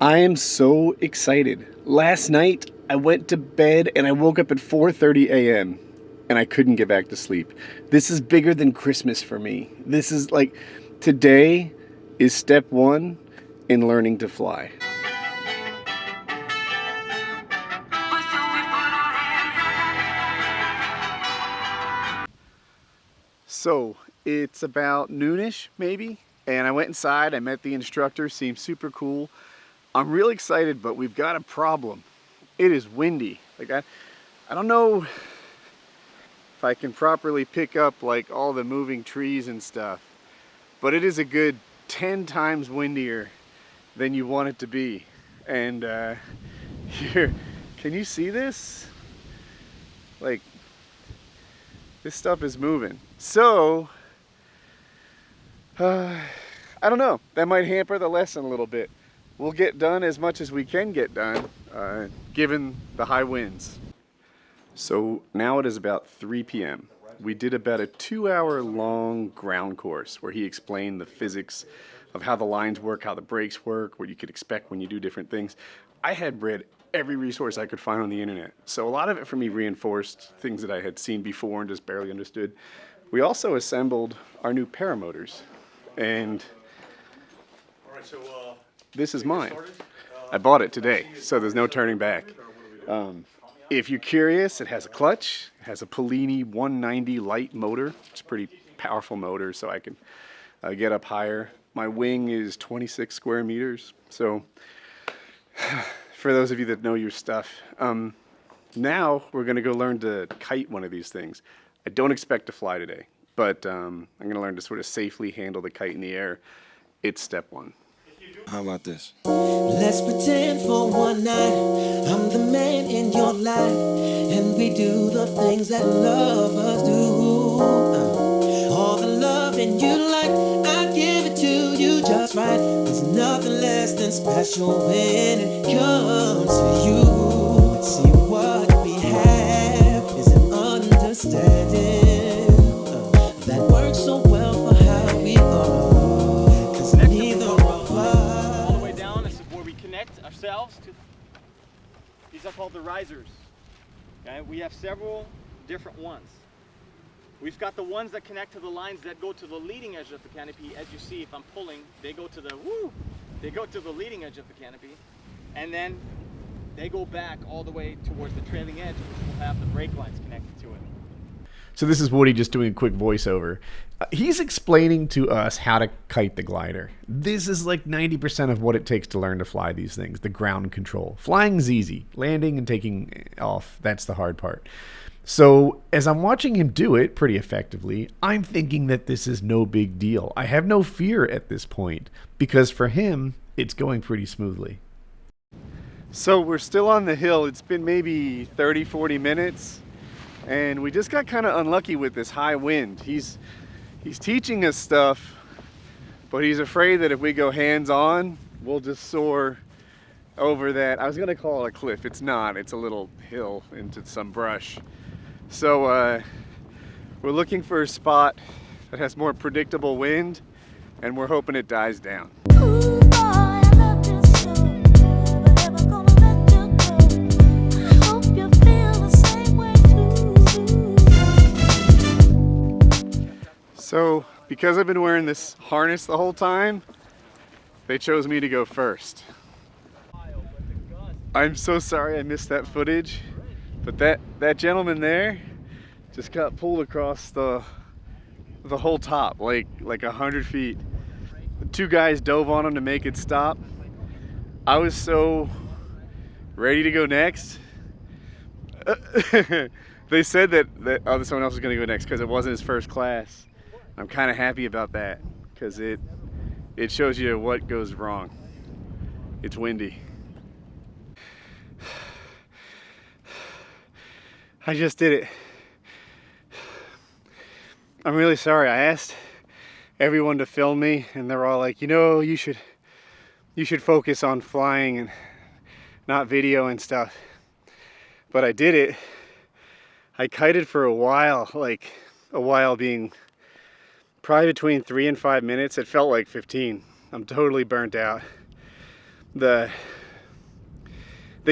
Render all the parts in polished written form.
I am so excited. Last night I went to bed and I woke up at 4:30 a.m. and I couldn't get back to sleep. This is bigger than Christmas for me. This is like, today is step one in learning to fly. So it's about noonish maybe, and I went inside, I met the instructor, seemed super cool. I'm really excited, but we've got a problem. It is windy. Like I don't know if I can properly pick up like all the moving trees and stuff, but it is a good 10 times windier than you want it to be. And here, can you see this? Like, this stuff is moving. So, I don't know. That might hamper the lesson a little bit. We'll get done as much as we can get done, given the high winds. So now it is about 3 p.m. We did about a 2-hour long ground course where he explained the physics of how the lines work, how the brakes work, what you could expect when you do different things. I had read every resource I could find on the internet, so a lot of it for me reinforced things that I had seen before and just barely understood. We also assembled our new paramotors, and this is mine. I bought it today, so there's no turning back. If you're curious, it has a clutch, it has a Polini 190 light motor. It's a pretty powerful motor, so I can get up higher. My wing is 26 square meters, so for those of you that know your stuff, now we're gonna go learn to kite one of these things. I don't expect to fly today, but I'm gonna learn to sort of safely handle the kite in the air. It's step one. How about this? Let's pretend for one night I'm the man in your life, and we do the things that lovers do. All the love and you like, I give it to you just right. There's nothing less than special when it comes to you. Let's see, what we have is an understanding that works so well for how we are. 'Cause neither of us. All the way down, this is where we connect ourselves to. These are called the risers. Okay, we have several different ones. We've got the ones that connect to the lines that go to the leading edge of the canopy. As you see, if I'm pulling, they go to the leading edge of the canopy, and then they go back all the way towards the trailing edge, which will have the brake lines connected to it. So this is Woody just doing a quick voiceover. He's explaining to us how to kite the glider. This is like 90% of what it takes to learn to fly these things, the ground control. Flying's easy. Landing and taking off, that's the hard part. So as I'm watching him do it pretty effectively, I'm thinking that this is no big deal. I have no fear at this point because for him, it's going pretty smoothly. So we're still on the hill. It's been maybe 30, 40 minutes. And we just got kind of unlucky with this high wind. He's teaching us stuff, but he's afraid that if we go hands-on, we'll just soar over that. I was gonna call it a cliff. It's not. It's a little hill into some brush. So we're looking for a spot that has more predictable wind, and we're hoping it dies down. So, because I've been wearing this harness the whole time, they chose me to go first. I'm so sorry I missed that footage, but that gentleman there just got pulled across the whole top, like 100 feet. The two guys dove on him to make it stop. I was so ready to go next. They said that someone else was gonna go next because it wasn't his first class. I'm kind of happy about that because it shows you what goes wrong. It's windy. I just did it. I'm really sorry. I asked everyone to film me and they're all like, you know, you should focus on flying and not video and stuff. But I did it. I kited for a while, like a while being probably between 3 and 5 minutes. It felt like 15. I'm totally burnt out. they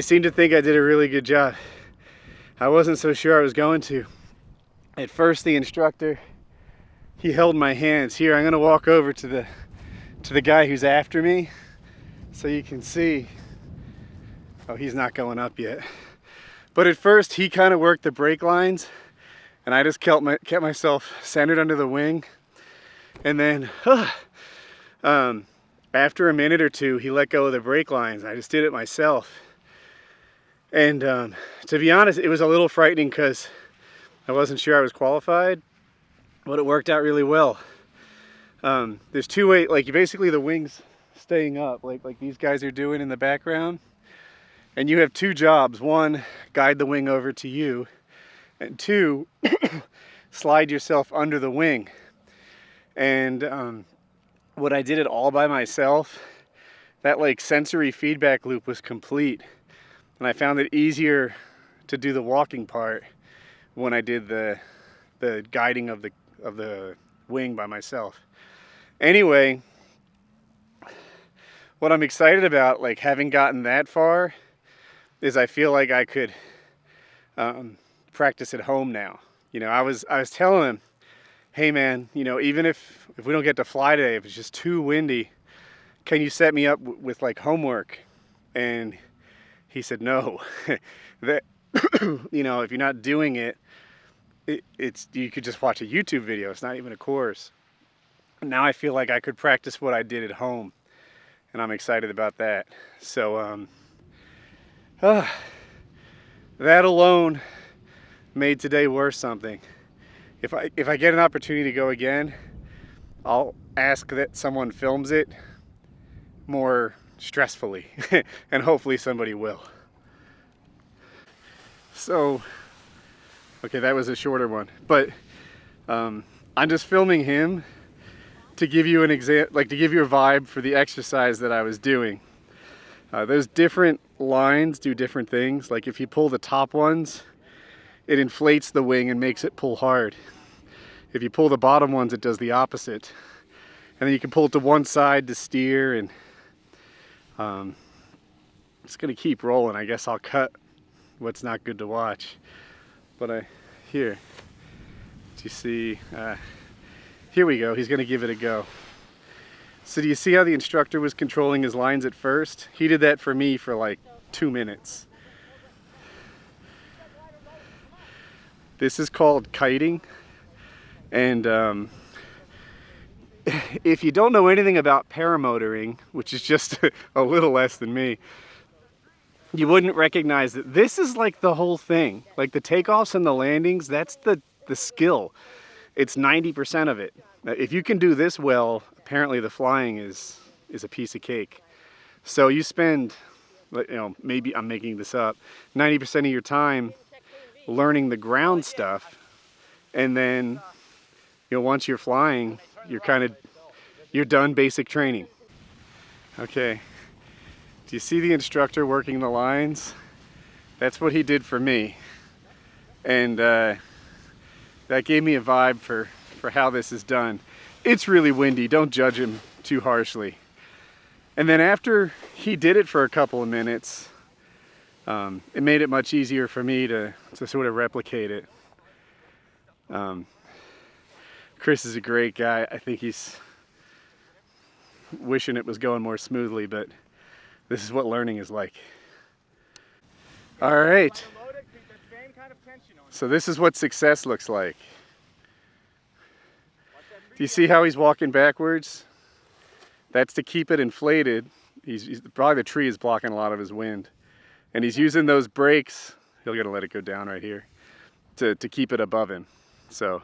seemed to think I did a really good job. I wasn't so sure I was going to. At first, the instructor, he held my hands. Here, I'm gonna walk over to the guy who's after me so you can see. Oh, he's not going up yet. But at first, he kind of worked the brake lines, and I just kept myself centered under the wing. And then, after a minute or two, he let go of the brake lines. I just did it myself. And to be honest, it was a little frightening because I wasn't sure I was qualified, but it worked out really well. There's two ways, like basically the wings staying up, like these guys are doing in the background. And you have two jobs. One, guide the wing over to you. And two, slide yourself under the wing. And when I did it all by myself, that like sensory feedback loop was complete. And I found it easier to do the walking part when I did the guiding of the wing by myself. Anyway, what I'm excited about, like having gotten that far, is I feel like I could practice at home now. You know, I was telling him, hey man, you know, even if we don't get to fly today, if it's just too windy, can you set me up with like homework? And he said no. That you know, if you're not doing it, it's you could just watch a YouTube video. It's not even a course. Now I feel like I could practice what I did at home, and I'm excited about that. So that alone made today worth something. If I get an opportunity to go again, I'll ask that someone films it more stressfully, and hopefully somebody will. So, okay, that was a shorter one, but I'm just filming him to give you an to give you a vibe for the exercise that I was doing. Those different lines do different things. Like if you pull the top ones, it inflates the wing and makes it pull hard. If you pull the bottom ones, it does the opposite. And then you can pull it to one side to steer, and it's gonna keep rolling. I guess I'll cut what's not good to watch. But here, do you see, here we go, he's gonna give it a go. So do you see how the instructor was controlling his lines at first? He did that for me for like 2 minutes. This is called kiting. And if you don't know anything about paramotoring, which is just a little less than me, you wouldn't recognize that this is like the whole thing. Like the takeoffs and the landings, that's the skill. It's 90% of it. If you can do this well, apparently the flying is a piece of cake. So you spend, you know, maybe I'm making this up, 90% of your time learning the ground stuff, and then, you know, once you're flying, you're done basic training. Okay, do you see the instructor working the lines? That's what he did for me, and that gave me a vibe for how this is done. It's really windy, don't judge him too harshly. And then after he did it for a couple of minutes, it made it much easier for me to sort of replicate it. Chris is a great guy. I think he's wishing it was going more smoothly, but this is what learning is like. All right. So this is what success looks like. Do you see how he's walking backwards? That's to keep it inflated. He's probably the tree is blocking a lot of his wind. And he's using those brakes, he'll gotta let it go down right here, to keep it above him. So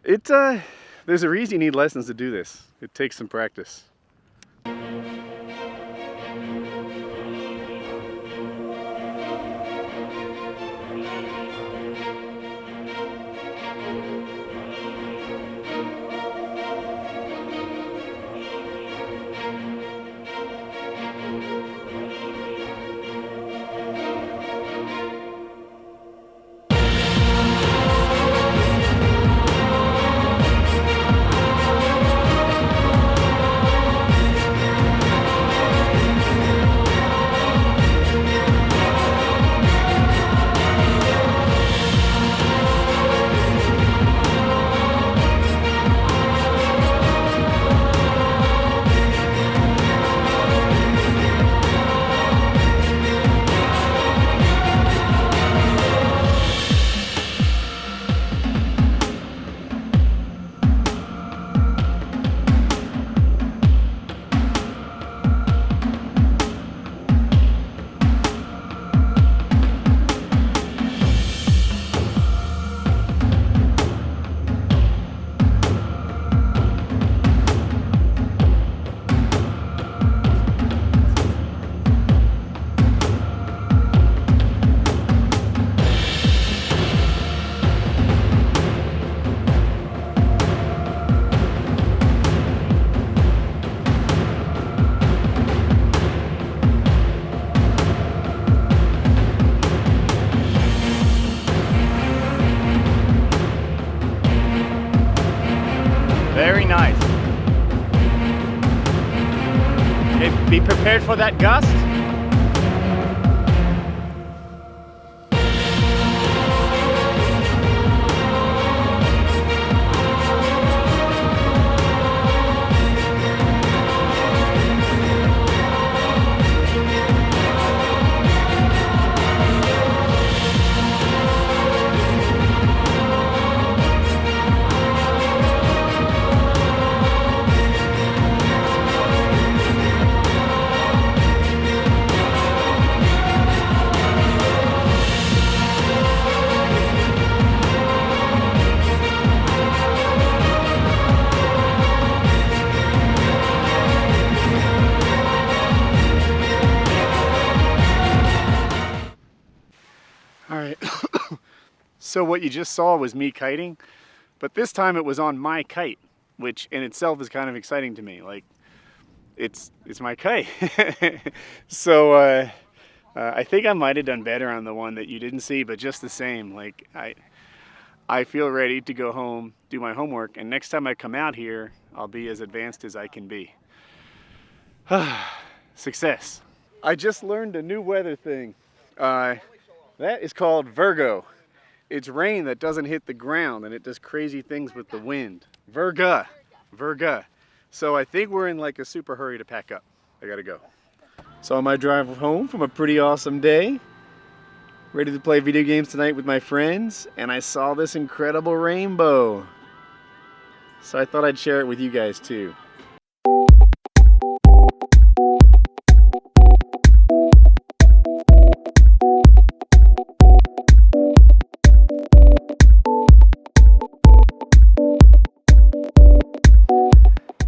there's a reason you need lessons to do this. It takes some practice. Be prepared for that gust. All right, so what you just saw was me kiting, but this time it was on my kite, which in itself is kind of exciting to me. Like, it's my kite. So I think I might have done better on the one that you didn't see, but just the same, like I feel ready to go home, do my homework, and next time I come out here, I'll be as advanced as I can be. Success. I just learned a new weather thing. That is called Virgo. It's rain that doesn't hit the ground and it does crazy things with the wind. Virga. Virga. So I think we're in like a super hurry to pack up. I gotta go. So on my drive home from a pretty awesome day, ready to play video games tonight with my friends, and I saw this incredible rainbow. So I thought I'd share it with you guys too.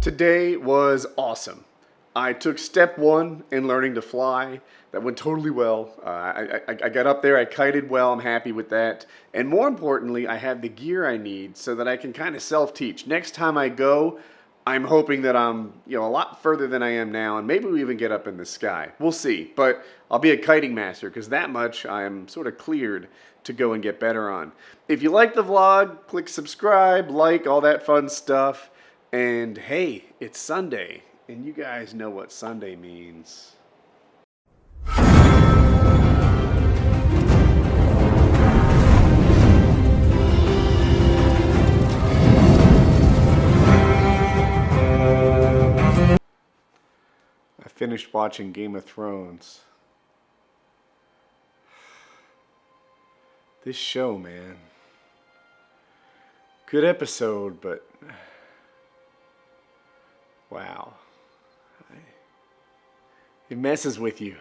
Today was awesome. I took step one in learning to fly. That went totally well. I got up there, I kited well, I'm happy with that. And more importantly, I have the gear I need so that I can kind of self-teach. Next time I go, I'm hoping that I'm a lot further than I am now, and maybe we even get up in the sky. We'll see, but I'll be a kiting master because that much I am sort of cleared to go and get better on. If you like the vlog, click subscribe, like, all that fun stuff. And hey, it's Sunday, and you guys know what Sunday means. I finished watching Game of Thrones. This show, man. Good episode, but wow. It messes with you.